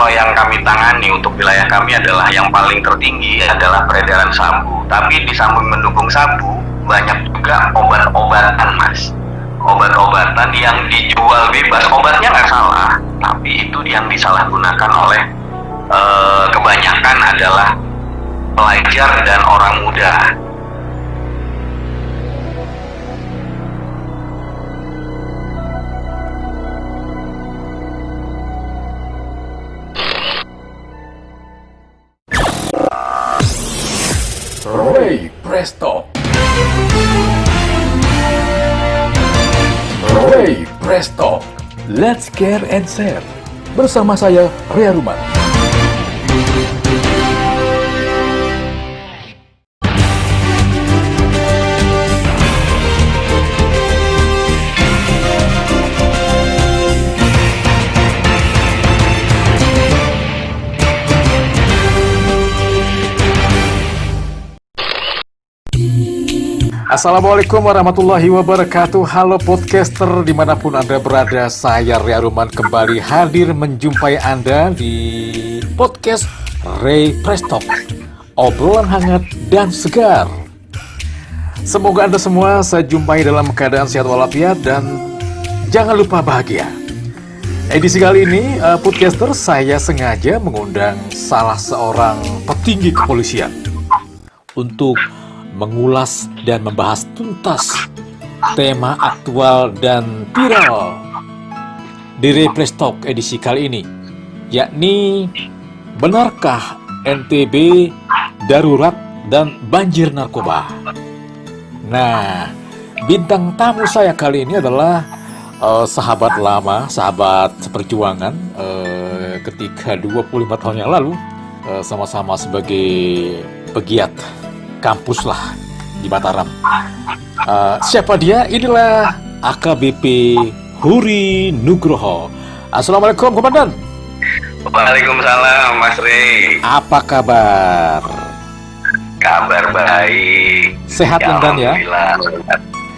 yang kami tangani untuk wilayah kami adalah yang paling tertinggi adalah peredaran sabu. Tapi di samping mendukung sabu, banyak juga obat-obatan, Mas. Obat-obatan yang dijual bebas. Obatnya nggak salah, tapi itu yang disalahgunakan oleh kebanyakan adalah pelajar dan orang muda. Ray Presto. Ray Presto. Let's care and share. Bersama saya, Ria Ruman. Assalamualaikum warahmatullahi wabarakatuh. Halo podcaster dimanapun Anda berada, saya Ria Ruman kembali hadir menjumpai Anda di podcast Ray Presto, obrolan hangat dan segar. Semoga Anda semua saya jumpai dalam keadaan sehat walafiat dan jangan lupa bahagia. Edisi kali ini podcaster saya sengaja mengundang salah seorang petinggi kepolisian untuk mengulas dan membahas tuntas tema aktual dan viral di Replay Talk edisi kali ini, yakni benarkah NTB darurat dan banjir narkoba? Nah, bintang tamu saya kali ini adalah sahabat lama, sahabat seperjuangan ketika 25 tahun yang lalu sama-sama sebagai pegiat kampus lah di Mataram. Siapa dia? Inilah AKBP Huri Nugroho. Assalamualaikum, Komandan. Waalaikumsalam, Mas Rey. Apa kabar? Kabar baik. Sehat ya, Dan ya?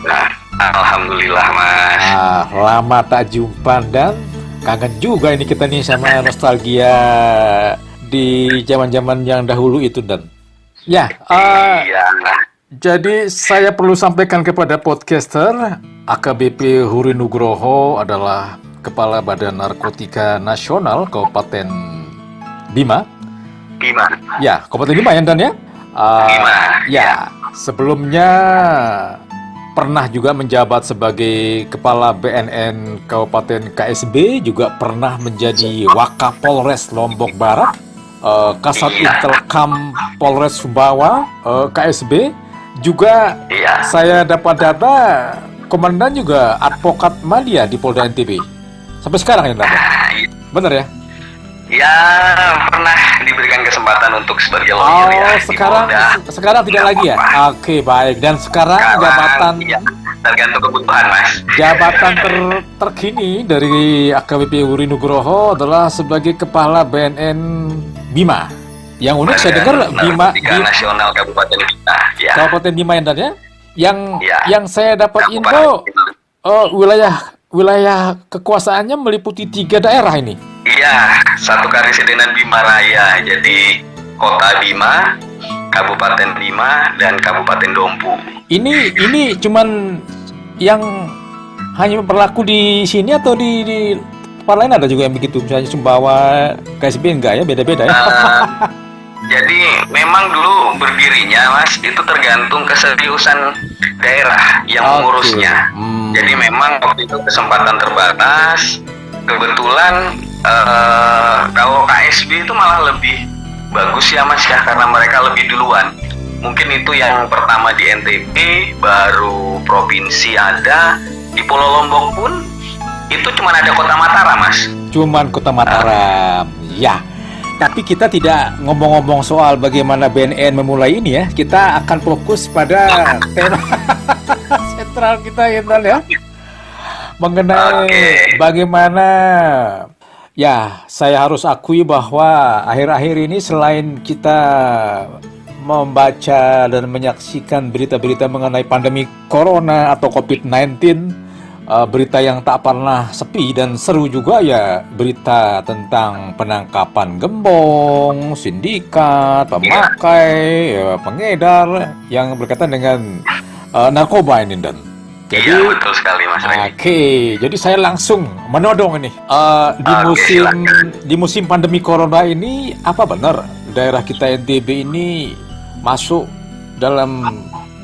Nah, alhamdulillah, Mas. Lama tak jumpa dan kangen juga ini kita nih sama nostalgia di zaman-zaman yang dahulu itu, Dan. Ya, Iya. Jadi saya perlu sampaikan kepada podcaster, AKBP Huri Nugroho adalah Kepala Badan Narkotika Nasional Kabupaten Bima. Bima. Ya, Kabupaten Bima ya, Dan ya? Bima. Ya, sebelumnya pernah juga menjabat sebagai Kepala BNN Kabupaten KSB, juga pernah menjadi Wakapolres Lombok Barat, Kasat Intelkam Polres Sumbawa, KSB. Juga saya dapat data komandan juga advokat media di Polda NTB sampai sekarang ya, Dan? Benar ya? Ya, pernah diberikan kesempatan untuk sebagai lawyer ya. Sekarang tidak lagi ya? Oke, baik. Dan sekarang jabatan tergantung kebutuhan, Mas. Jabatan terkini dari AKBP Huri Nugroho adalah sebagai Kepala BNN Bima. Yang unik saya dengar Bima Nasional Kabupaten Bima. Ya. Kabupaten Bima ya, Dan ya? Yang saya dapat info wilayah kekuasaannya meliputi 3 daerah ini. Iya, satu Karesidenan Bima Raya. Jadi Kota Bima, Kabupaten Bima, dan Kabupaten Dompu. Ini cuman yang hanya berlaku di sini atau di tempat lain ada juga yang begitu? Misalnya Sumbawa, KSB enggak ya? Beda-beda ya? Jadi memang dulu berdirinya, Mas, itu tergantung keseriusan daerah yang mengurusnya. Jadi memang waktu itu kesempatan terbatas. Kebetulan kalau KSB itu malah lebih bagus ya, Mas, ya, karena mereka lebih duluan. Mungkin itu yang pertama di NTB, baru provinsi ada. Di Pulau Lombok pun itu cuma ada Kota Mataram, Mas. Cuman Kota Mataram, ya. Tapi kita tidak ngomong-ngomong soal bagaimana BNN memulai ini ya. Kita akan fokus pada tema sentral kita ya, Dan ya. Mengenai bagaimana, ya, saya harus akui bahwa akhir-akhir ini selain kita membaca dan menyaksikan berita-berita mengenai pandemi Corona atau COVID-19, berita yang tak pernah sepi dan seru juga ya, berita tentang penangkapan gembong, sindikat, pemakai, pengedar yang berkaitan dengan narkoba ini, Dan. Jadi, Iya, betul sekali Mas Regi. Oke, jadi saya langsung menodong ini. Di musim pandemi corona ini, apa benar daerah kita NTB ini masuk dalam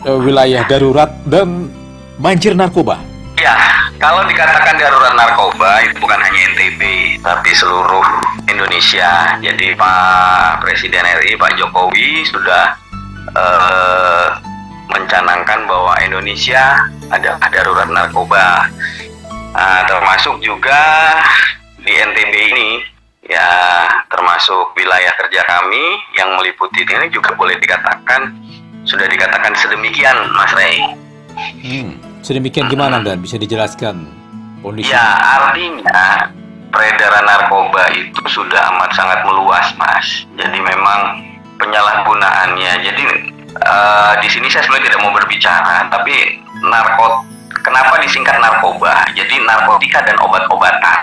wilayah darurat dan banjir narkoba? Ya, kalau dikatakan darurat narkoba itu bukan hanya NTB, tapi seluruh Indonesia. Jadi Pak Presiden RI, Pak Jokowi sudah mencanangkan bahwa Indonesia adalah darurat narkoba. Termasuk juga di NTB ini, ya termasuk wilayah kerja kami yang meliputi ini juga boleh dikatakan, sudah dikatakan sedemikian Mas Rey. Sedemikian gimana, Dan? Bisa dijelaskan kondisi? Ya, artinya peredaran narkoba itu sudah amat sangat meluas, Mas. Jadi memang penyalahgunaannya. Jadi di sini saya sebenarnya tidak mau berbicara, tapi kenapa disingkat narkoba? Jadi narkotika dan obat-obatan.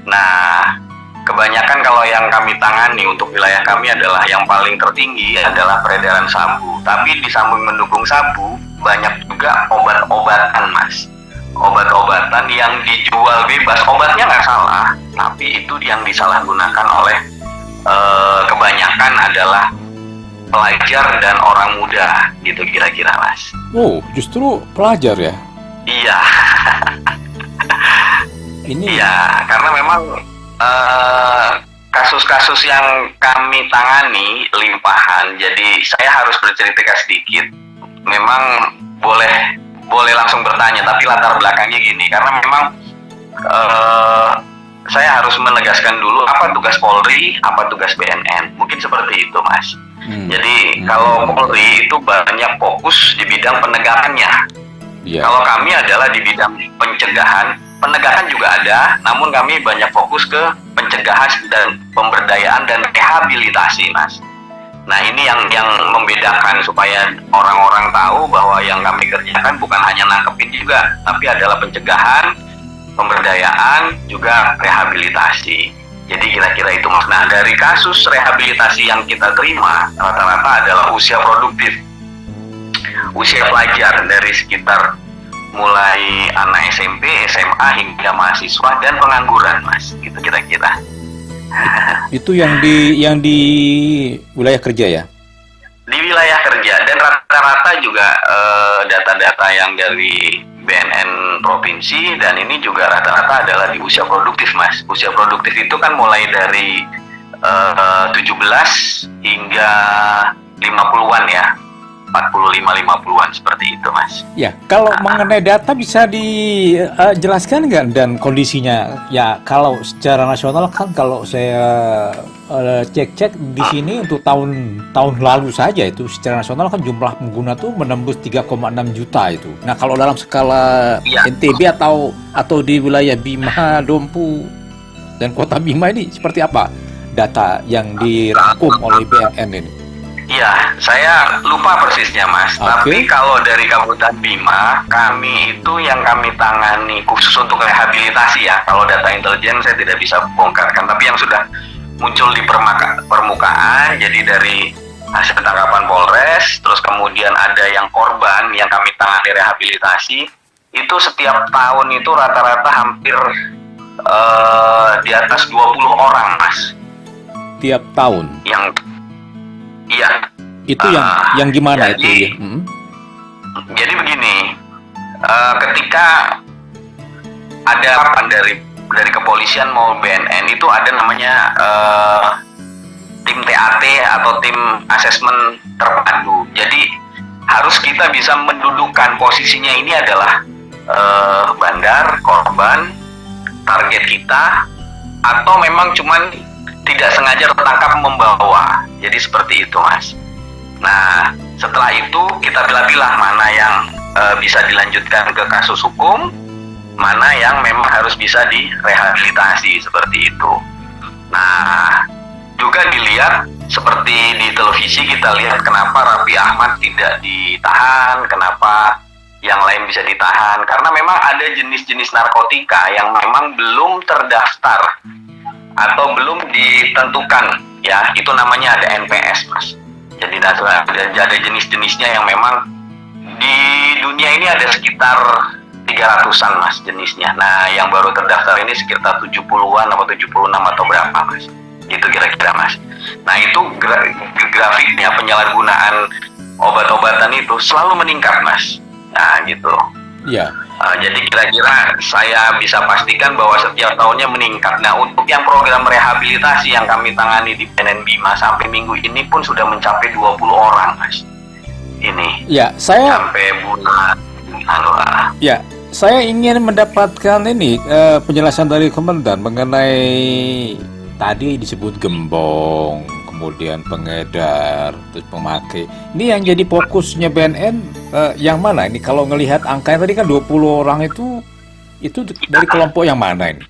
Nah, kebanyakan kalau yang kami tangani untuk wilayah kami adalah yang paling tertinggi adalah peredaran sabu. Tapi di samping mendukung sabu, banyak juga obat-obatan, Mas. Obat-obatan yang dijual bebas, obatnya nggak salah, tapi itu yang disalahgunakan oleh kebanyakan adalah pelajar dan orang muda, gitu kira-kira, Mas. Oh, justru pelajar ya? Iya. Iya, karena memang kasus-kasus yang kami tangani limpahan, jadi saya harus bercerita sedikit. Memang boleh langsung bertanya, tapi latar belakangnya gini, karena memang saya harus menegaskan dulu apa tugas Polri, apa tugas BNN. Mungkin seperti itu, Mas. Jadi kalau Polri itu banyak fokus di bidang penegakannya. Kalau kami adalah di bidang pencegahan, penegakan juga ada, namun kami banyak fokus ke pencegahan dan pemberdayaan dan rehabilitasi, Mas. Nah, ini yang membedakan supaya orang-orang tahu bahwa yang kami kerjakan bukan hanya nangkepin juga, tapi adalah pencegahan, pemberdayaan, juga rehabilitasi. Jadi kira-kira itu, Mas. Nah, dari kasus rehabilitasi yang kita terima, rata-rata adalah usia produktif. Usia pelajar dari sekitar mulai anak SMP, SMA, hingga mahasiswa dan pengangguran, Mas. Gitu kira-kira. Itu yang di wilayah kerja ya? Di wilayah kerja, dan rata-rata juga data-data yang dari BNN provinsi, dan ini juga rata-rata adalah di usia produktif, Mas. Usia produktif itu kan mulai dari 17 hingga 50-an ya, 45-50-an seperti itu, Mas. Ya, kalau mengenai data bisa dijelaskan nggak, dan kondisinya? Ya, kalau secara nasional kan kalau saya cek-cek di sini untuk tahun lalu saja itu secara nasional kan jumlah pengguna tuh menembus 3,6 juta itu. Nah, kalau dalam skala NTB atau di wilayah Bima, Dompu dan Kota Bima ini seperti apa data yang dirangkum oleh BNN ini? Iya, saya lupa persisnya, Mas. Tapi kalau dari Kabupaten Bima, kami itu yang kami tangani khusus untuk rehabilitasi ya. Kalau data intelijen saya tidak bisa bongkarkan, tapi yang sudah muncul di permukaan, jadi dari hasil tangkapan Polres, terus kemudian ada yang korban yang kami tangani rehabilitasi, itu setiap tahun itu rata-rata hampir di atas 20 orang, Mas. Tiap tahun? Iya. Itu yang gimana itu? Jadi begini, ketika ada harapan dari kepolisian mau BNN itu ada namanya tim TAT atau tim asesmen terpadu. Jadi harus kita bisa mendudukan posisinya ini adalah bandar, korban, target kita, atau memang cuman tidak sengaja tertangkap membawa. Jadi seperti itu, Mas. Nah, setelah itu kita pilih-pilih mana yang bisa dilanjutkan ke kasus hukum, mana yang memang harus bisa direhabilitasi, seperti itu. Nah, juga dilihat seperti di televisi kita lihat kenapa Raffi Ahmad tidak ditahan, kenapa yang lain bisa ditahan. Karena memang ada jenis-jenis narkotika yang memang belum terdaftar atau belum ditentukan, ya, itu namanya ada NPS, Mas. Jadi ada jenis-jenisnya yang memang di dunia ini ada sekitar 300-an, Mas, jenisnya. Nah, yang baru terdaftar ini sekitar 70-an atau 76 atau berapa, Mas. Itu kira-kira, Mas. Nah, itu grafiknya penyalahgunaan obat-obatan itu selalu meningkat, Mas. Nah, gitu. Iya. Jadi kira-kira saya bisa pastikan bahwa setiap tahunnya meningkat. Nah, untuk yang program rehabilitasi yang kami tangani di BNN Bima sampai minggu ini pun sudah mencapai 20 orang, Mas. Ini. Ya, saya sampai bulan. Ya, saya ingin mendapatkan ini penjelasan dari Komandan mengenai tadi disebut gembong, kemudian pengedar, terus pemakai. Ini yang jadi fokusnya BNN yang mana? Ini kalau ngelihat angkanya tadi kan 20 orang itu dari kelompok yang mana ini?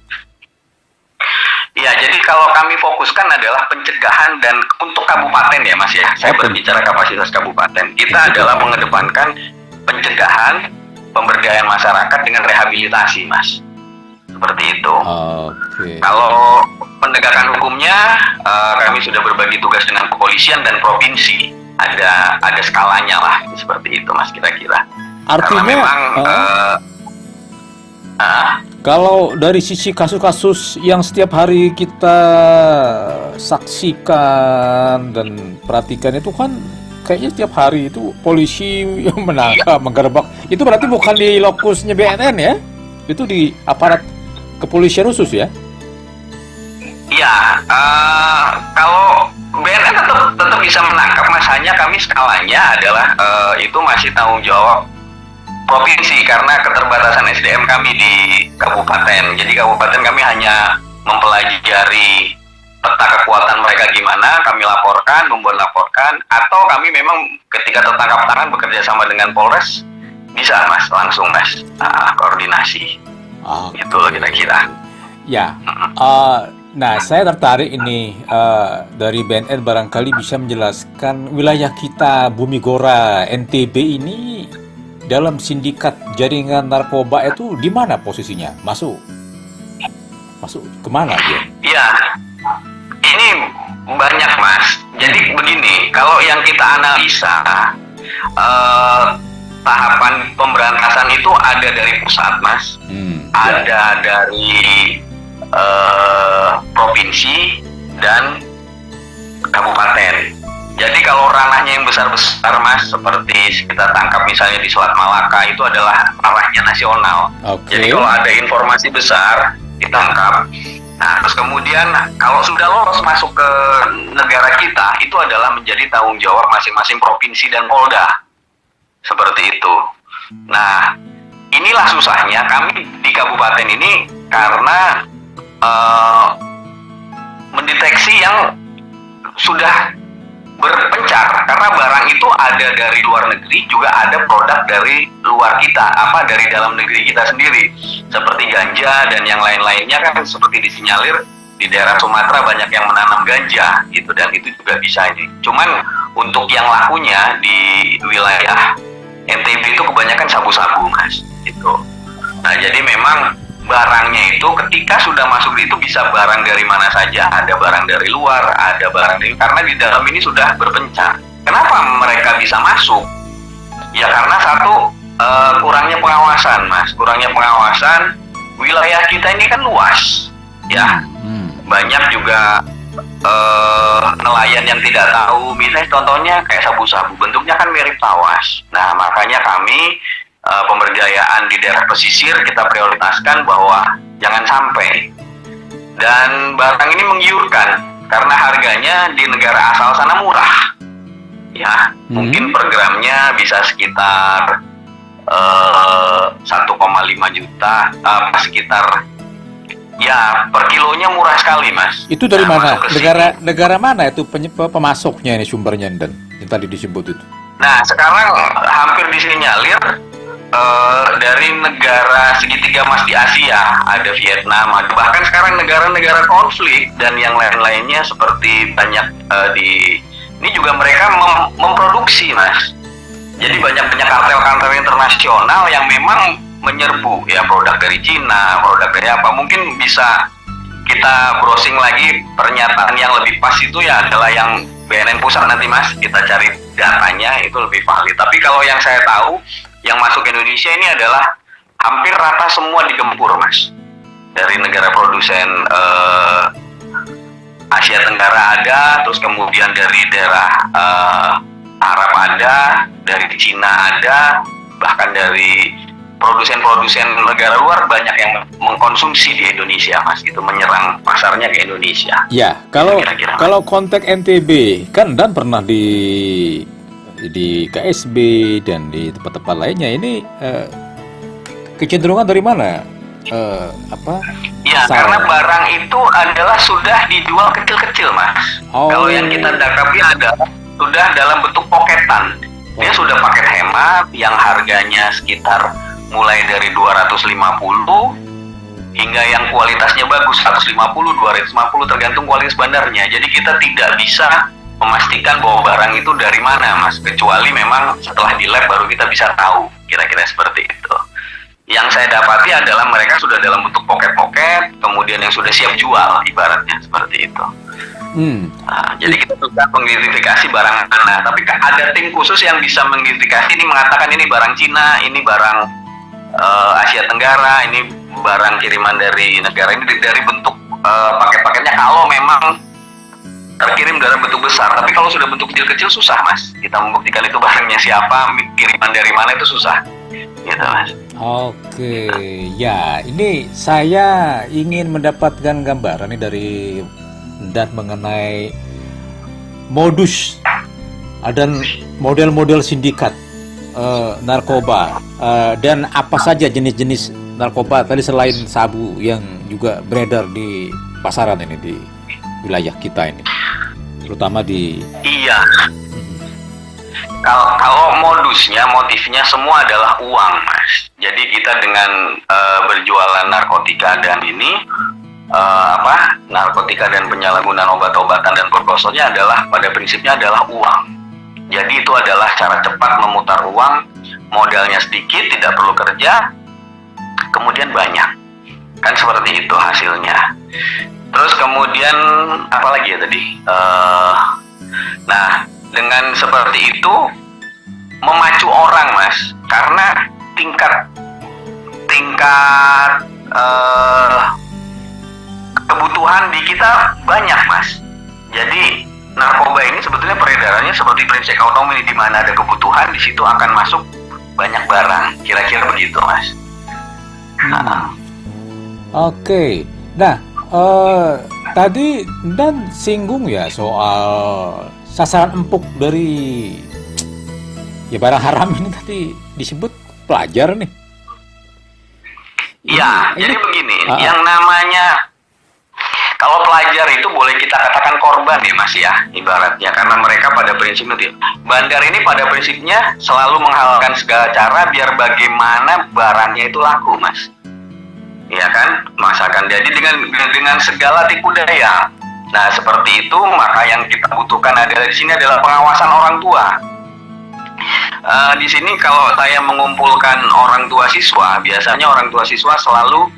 Ya, jadi kalau kami fokuskan adalah pencegahan dan untuk kabupaten ya, Mas, ya. Saya berbicara kapasitas kabupaten. Kita adalah mengedepankan pencegahan, pemberdayaan masyarakat dengan rehabilitasi, Mas. Seperti itu. Okay. Kalau penegakan hukumnya, kami sudah berbagi tugas dengan kepolisian dan provinsi. Ada skalanya lah, seperti itu, Mas, kira-kira. Artinya karena memang kalau dari sisi kasus-kasus yang setiap hari kita saksikan dan perhatikan itu kan kayaknya setiap hari itu polisi menangkap, menggerebek. Itu berarti bukan di lokusnya BNN ya? Itu di aparat kepolisian khusus ya? Iya, kalau BNN tetap bisa menangkap, Mas. Hanya kami skalanya adalah itu masih tanggung jawab provinsi karena keterbatasan SDM kami di kabupaten. Jadi kabupaten kami hanya mempelajari peta kekuatan mereka gimana, kami laporkan, membuat laporkan, atau kami memang ketika tertangkap tangan bekerja sama dengan Polres, bisa, Mas, langsung, Mas, koordinasi. Itu kira-kira. Ya, nah saya tertarik ini dari BNN barangkali bisa menjelaskan wilayah kita Bumi Gora NTB ini dalam sindikat jaringan narkoba itu di mana posisinya? Masuk kemana dia? Iya, ini banyak, Mas. Jadi begini, kalau yang kita analisa tahapan pemberantasan itu ada dari pusat, Mas, ada dari provinsi dan kabupaten. Jadi kalau ranahnya yang besar-besar, Mas, seperti kita tangkap misalnya di Selat Malaka, itu adalah ranahnya nasional. Jadi kalau ada informasi besar ditangkap. Nah, terus kemudian kalau sudah lolos masuk ke negara kita, itu adalah menjadi tanggung jawab masing-masing provinsi dan Polda. Seperti itu. Nah, inilah susahnya kami di kabupaten ini karena mendeteksi yang sudah berpencar, karena barang itu ada dari luar negeri, juga ada produk dari luar kita, dari dalam negeri kita sendiri, seperti ganja dan yang lain-lainnya kan, seperti disinyalir di daerah Sumatera banyak yang menanam ganja gitu, dan itu juga bisa ini. Cuman untuk yang lakunya di wilayah NTB itu kebanyakan sabu-sabu, Mas, gitu. Nah, jadi memang barangnya itu ketika sudah masuk itu bisa barang dari mana saja, ada barang dari luar, ada barang dari, karena di dalam ini sudah berpencar. Kenapa mereka bisa masuk? Ya karena satu, kurangnya pengawasan, Mas, kurangnya pengawasan. Wilayah kita ini kan luas, ya, banyak juga nelayan yang tidak tahu, misalnya contohnya kayak sabu-sabu, bentuknya kan mirip tawas. Nah, makanya kami pemberdayaan di daerah pesisir kita prioritaskan bahwa jangan sampai. Dan barang ini menggiurkan karena harganya di negara asal sana murah, ya, mungkin per gramnya bisa sekitar 1,5 juta, sekitar, ya, per kilonya murah sekali, Mas. Itu dari mana? Negara mana itu pemasoknya ini, sumbernya, dan yang tadi disebut itu? Nah, sekarang hampir disinyalir dari negara segitiga emas di Asia, ada Vietnam, ada bahkan sekarang negara-negara konflik dan yang lain-lainnya seperti banyak ini juga mereka memproduksi, Mas. Jadi banyak kartel-kartel internasional yang memang menyerbu ya produk dari Cina, produk dari apa. Mungkin bisa kita browsing lagi pernyataan yang lebih pas itu ya adalah yang BNN Pusat nanti Mas, kita cari datanya itu lebih valid. Tapi kalau yang saya tahu yang masuk ke Indonesia ini adalah hampir rata semua digempur Mas. Dari negara produsen Asia Tenggara ada, terus kemudian dari daerah Arab ada, dari Cina ada, bahkan dari produsen-produsen negara luar banyak yang mengkonsumsi di Indonesia Mas, itu menyerang pasarnya ke Indonesia. Ya, kalau konteks NTB kan Dan pernah di KSB dan di tempat-tempat lainnya, ini kecenderungan dari mana? Ya, karena barang itu adalah sudah dijual kecil-kecil Mas. Kalau yang kita dakapi adalah sudah dalam bentuk poketan. Dia sudah paket hemat yang harganya sekitar mulai dari 250 hingga yang kualitasnya bagus 150, 250 tergantung kualitas bandarnya. Jadi kita tidak bisa memastikan bahwa barang itu dari mana Mas, kecuali memang setelah di lab baru kita bisa tahu kira-kira seperti itu. Yang saya dapati adalah mereka sudah dalam bentuk poket-poket, kemudian yang sudah siap jual ibaratnya seperti itu. Nah, jadi kita sudah mengidentifikasi barang mana, tapi ada tim khusus yang bisa mengidentifikasi, ini mengatakan ini barang Cina, ini barang Asia Tenggara, ini barang kiriman dari negara ini, dari bentuk paket-paketnya kalau memang terkirim dalam bentuk besar. Tapi kalau sudah bentuk kecil-kecil susah Mas, kita membuktikan itu barangnya siapa, kiriman dari mana itu susah gitu Mas. Oke, ya ini saya ingin mendapatkan gambaran nih dari Dan mengenai modus dan model-model sindikat narkoba dan apa saja jenis-jenis narkoba tadi selain sabu yang juga beredar di pasaran ini di wilayah kita ini, terutama di. Iya. Kalau modusnya, motifnya semua adalah uang Mas. Jadi kita dengan berjualan narkotika dan ini narkotika dan penyalahgunaan obat-obatan dan proposalnya adalah pada prinsipnya adalah uang. Jadi itu adalah cara cepat memutar uang, modalnya sedikit, tidak perlu kerja, kemudian banyak. Kan seperti itu hasilnya. Terus kemudian apa lagi ya tadi? Nah, dengan seperti itu memacu orang Mas, karena tingkat kebutuhan di kita banyak Mas. Jadi narkoba ini sebetulnya peredarannya seperti prinsip ekonomi, di mana ada kebutuhan di situ akan masuk banyak barang, kira-kira begitu Mas. Oke. Nah, tadi Dan singgung ya soal sasaran empuk dari barang haram ini, tadi disebut pelajar nih. Iya, jadi begini, yang namanya kalau pelajar itu boleh kita katakan korban ya Mas ya, ibaratnya, karena mereka pada prinsipnya bandar ini pada prinsipnya selalu menghalalkan segala cara biar bagaimana barangnya itu laku Mas. Iya kan, masakan. Jadi dengan segala tipu daya. Nah seperti itu, maka yang kita butuhkan adalah di sini adalah pengawasan orang tua. Di sini kalau saya mengumpulkan orang tua siswa, biasanya orang tua siswa selalu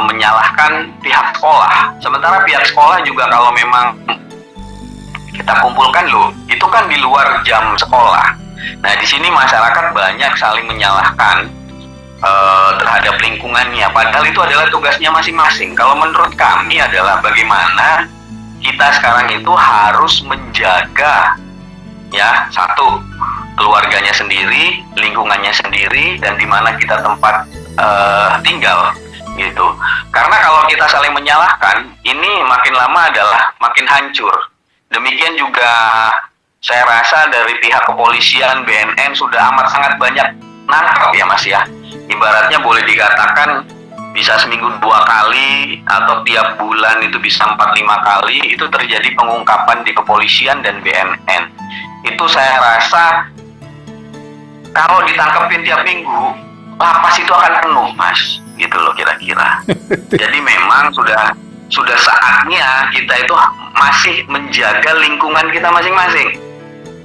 menyalahkan pihak sekolah. Sementara pihak sekolah juga kalau memang kita kumpulkan loh, itu kan di luar jam sekolah. Nah di sini masyarakat banyak saling menyalahkan terhadap lingkungannya, padahal itu adalah tugasnya masing-masing. Kalau menurut kami adalah bagaimana kita sekarang itu harus menjaga ya, satu, keluarganya sendiri, lingkungannya sendiri, dan di mana kita tempat tinggal gitu. Karena kalau kita saling menyalahkan, ini makin lama adalah makin hancur. Demikian juga saya rasa dari pihak kepolisian, BNN sudah amat sangat banyak nangkap ya Mas ya. Ibaratnya boleh dikatakan bisa seminggu 2 kali atau tiap bulan itu bisa 4-5 kali itu terjadi pengungkapan di kepolisian dan BNN. Itu saya rasa kalau ditangkapin tiap minggu, lapas itu akan penuh Mas, gitu loh kira-kira. Jadi memang sudah saatnya kita itu masih menjaga lingkungan kita masing-masing.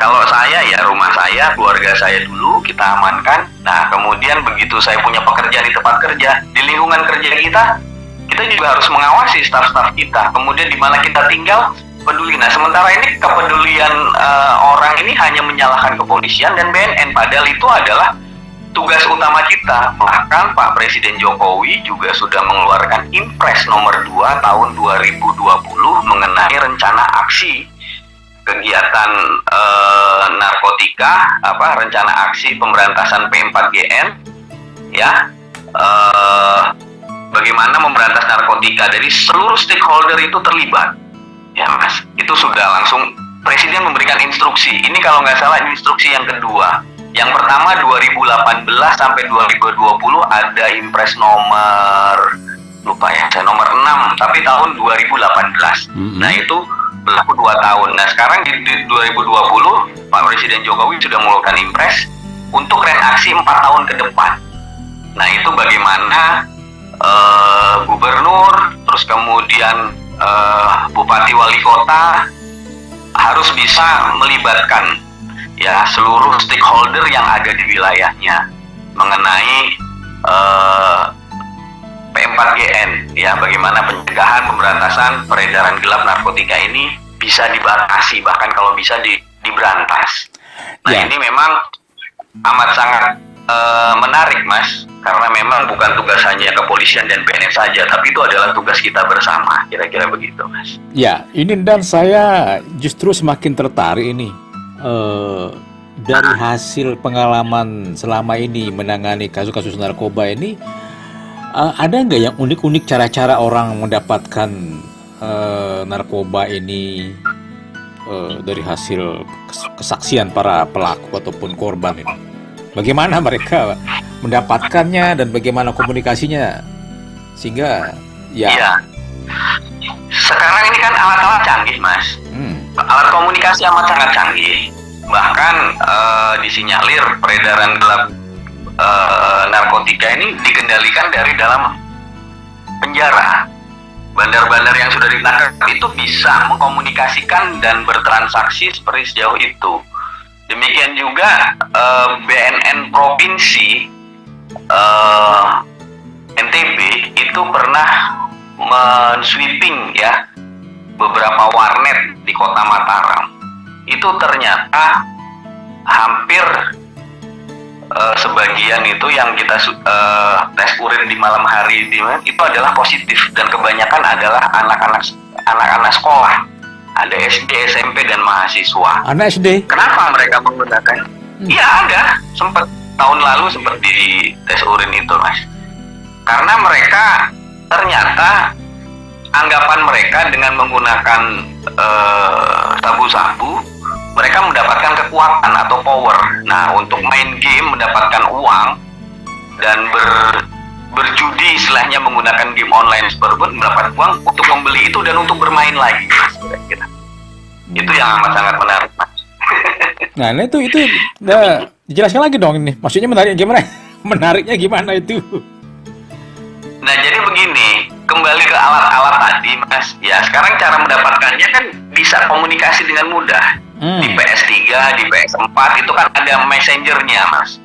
kalau saya ya, rumah saya, keluarga saya dulu kita amankan. Nah, kemudian begitu saya punya pekerjaan di tempat kerja, di lingkungan kerja kita juga harus mengawasi staf-staf kita. Kemudian di mana kita tinggal, peduli. Nah, sementara ini kepedulian orang ini hanya menyalahkan kepolisian dan BNN, padahal itu adalah tugas utama kita. Bahkan Pak Presiden Jokowi juga sudah mengeluarkan Impres nomor 2 tahun 2020 mengenai rencana aksi kegiatan narkotika, rencana aksi pemberantasan P4GN, ya, bagaimana memberantas narkotika. Dari seluruh stakeholder itu terlibat, ya Mas. Itu sudah langsung Presiden memberikan instruksi. Ini kalau nggak salah instruksi yang kedua. Yang pertama 2018 sampai 2020 ada Impres nomor, lupa ya, saya nomor 6, tapi tahun 2018. Nah, itu berlaku 2 tahun. Nah, sekarang di 2020 Pak Presiden Jokowi sudah mengeluarkan Impres untuk reaksi 4 tahun ke depan. Nah, itu bagaimana gubernur, terus kemudian bupati wali kota harus bisa melibatkan ya seluruh stakeholder yang ada di wilayahnya mengenai P4GN, ya, bagaimana pencegahan, pemberantasan peredaran gelap narkotika ini bisa dibatasi, bahkan kalau bisa diberantas. Nah, ini memang amat sangat menarik, Mas, karena memang bukan tugas hanya kepolisian dan BNN saja, tapi itu adalah tugas kita bersama, kira-kira begitu, Mas. Ya, ini dan saya justru semakin tertarik ini dari hasil pengalaman selama ini menangani kasus-kasus narkoba ini. Ada nggak yang unik-unik cara-cara orang mendapatkan narkoba ini dari hasil kesaksian para pelaku ataupun korban ini? Bagaimana mereka mendapatkannya dan bagaimana komunikasinya sehingga Iya. Sekarang ini kan alat-alat canggih, Mas. Alat komunikasi amat sangat canggih. Bahkan disinyalir peredaran gelap narkotika ini dikendalikan dari dalam penjara. Bandar-bandar yang sudah ditangkap itu bisa mengkomunikasikan dan bertransaksi seperti sejauh itu. Demikian juga BNN Provinsi NTB itu pernah men-sweeping ya beberapa warnet di kota Mataram. Itu ternyata hampir sebagian itu yang kita tes urin di malam hari itu adalah positif, dan kebanyakan adalah anak-anak sekolah. Ada SD, SMP, dan mahasiswa. Anak SD? Kenapa mereka menggunakan? Iya, ada. Sempat tahun lalu seperti di tes urin itu, Mas. Karena mereka ternyata anggapan mereka dengan menggunakan sabu-sabu, mereka mendapatkan kekuatan atau power. Nah, untuk main game mendapatkan uang dan berjudi istilahnya menggunakan game online tersebut, mendapat uang untuk membeli itu dan untuk bermain lagi, Mas, kira-kira. Itu yang amat sangat menarik, Mas. Nah, itu dijelaskan lagi dong ini. Maksudnya menariknya gimana? Menariknya gimana itu? Nah, jadi begini, kembali ke alat-alat tadi, Mas. Ya, sekarang cara mendapatkannya kan bisa komunikasi dengan mudah. Di PS3, di PS4 itu kan ada messengernya, Mas.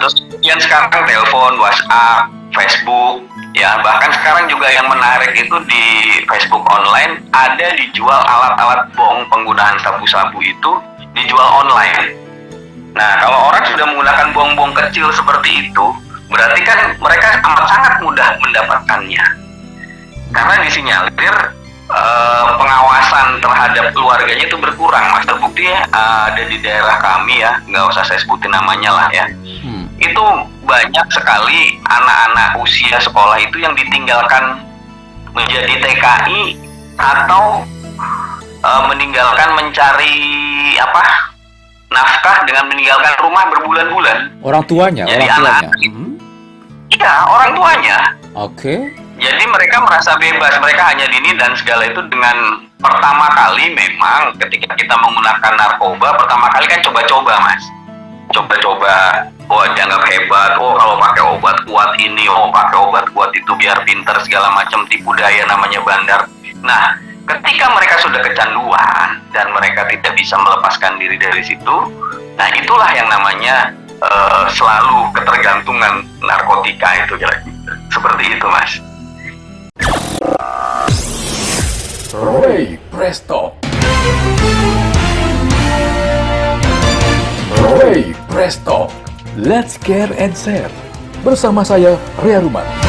Terus kemudian sekarang telepon, WhatsApp, Facebook, ya, bahkan sekarang juga yang menarik itu di Facebook online ada dijual alat-alat bong penggunaan sabu-sabu itu dijual online. Nah, kalau orang sudah menggunakan bong-bong kecil seperti itu, berarti kan mereka amat sangat mudah mendapatkannya. Karena disinyalir pengawasan terhadap keluarganya itu berkurang, Mas. Terbukti ada di daerah kami ya, nggak usah saya sebutin namanya lah ya. Itu banyak sekali anak-anak usia sekolah itu yang ditinggalkan menjadi TKI atau meninggalkan mencari nafkah dengan meninggalkan rumah berbulan-bulan. Orang tuanya? Jadi orang tuanya? Iya, orang tuanya. Oke. Jadi mereka merasa bebas, mereka hanya dini dan segala itu dengan pertama kali memang ketika kita menggunakan narkoba, pertama kali kan coba-coba, Mas. Coba-coba, dianggap hebat, kalau pakai obat kuat ini, pakai obat kuat itu biar pinter segala macam, tipu daya namanya bandar. Nah, Ketika mereka sudah kecanduan dan mereka tidak bisa melepaskan diri dari situ, nah itulah yang namanya selalu ketergantungan narkotika itu kira-kira. Seperti itu, Mas. Ray Presto. Ray Presto. Let's care and share. Bersama saya, Ria Ruman.